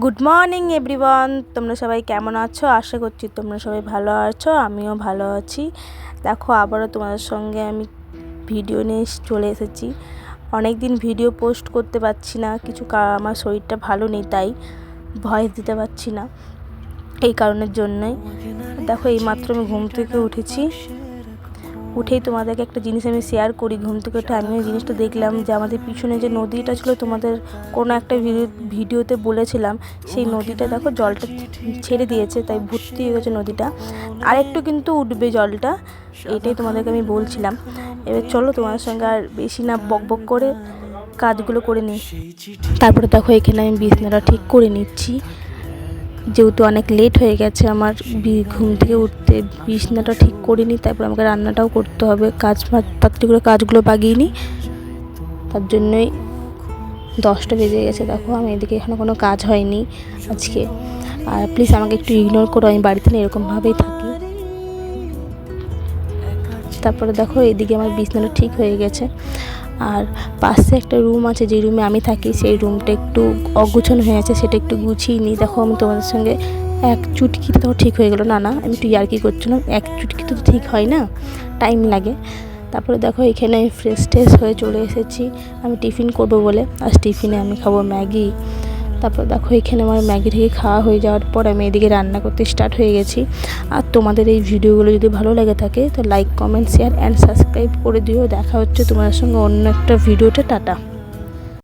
Good morning everyone, তোমরা সবাই কেমন আছো? আশা করছি তোমরা সবাই ভালো আছো, আমিও ভালো আছি। দেখো আবারও তোমাদের সঙ্গে আমি ভিডিও নিয়ে চলে এসেছি। অনেক দিন ভিডিও পোস্ট করতে পারছি না, আমার শরীরটা ভালো নেই, তাই ভয়েস দিতে পারছি না। এই কারণের জন্যই দেখো এইমাত্র আমি ঘুম থেকে উঠেছি। উঠেই তোমাদেরকে একটা জিনিস আমি শেয়ার করি। ঘুম থেকে উঠে আমি ওই জিনিসটা দেখলাম যে আমাদের পিছনে যে নদীটা ছিল, তোমাদের কোনো একটা ভিডিওতে বলেছিলাম, সেই নদীটা দেখো জলটা ছেড়ে দিয়েছে, তাই ভর্তি হয়ে গেছে নদীটা। আর একটু কিন্তু উঠবে জলটা, এটাই তোমাদেরকে আমি বলছিলাম। এবার চলো তোমাদের সঙ্গে আর বেশি না বকবক করে কাজগুলো করে নিই। তারপরে দেখো এখানে আমি বিছানাটা ঠিক করে নিচ্ছি, যেহেতু অনেক লেট হয়ে গেছে আমার ঘুম থেকে উঠতে। বিছানাটা ঠিক করে নিই, তারপর আমাকে রান্নাটাও করতে হবে। তাড়াতাড়ি কাজগুলো বাগিয়ে নিই, তার জন্যই 10টা বেজে গেছে। দেখো আমি এদিকে এখানে কোনো কাজ হয়নি আজকে। আর প্লিজ আমাকে একটু ইগনোর করো, আমি বাড়িতে না এরকমভাবেই থাকি। তারপরে দেখো এদিকে আমার বিছানাটা ঠিক হয়ে গেছে। আর পাশে একটা রুম আছে, যে রুমে আমি থাকি, সেই রুমটা একটু অগুছানো হয়ে আছে, সেটা একটু গুছিয়ে নিই। দেখো আমি তোমাদের সঙ্গে এক চুটকিতে তো ঠিক হয়ে গেলো, না আমি একটু ইয়ার্কি করছিলাম, এক চুটকিতে তো ঠিক হয় না, টাইম লাগে। তারপরে দেখো এখানে আমি ফ্রেশ হয়ে চলে এসেছি আমি টিফিন করবো বলে। আজ টিফিনে আমি খাবো ম্যাগি। তারপর দেখো এখানে আমার ম্যাগি থেকে খাওয়া হয়ে যাওয়ার পর আমি এদিকে রান্না করতে স্টার্ট হয়ে গেছি। আর তোমাদের এই ভিডিওগুলো যদি ভালো লেগে থাকে তো like, comment, share and subscribe করে দিও। দেখা হচ্ছে তোমাদের সঙ্গে অন্য একটা ভিডিওতে। টাটা।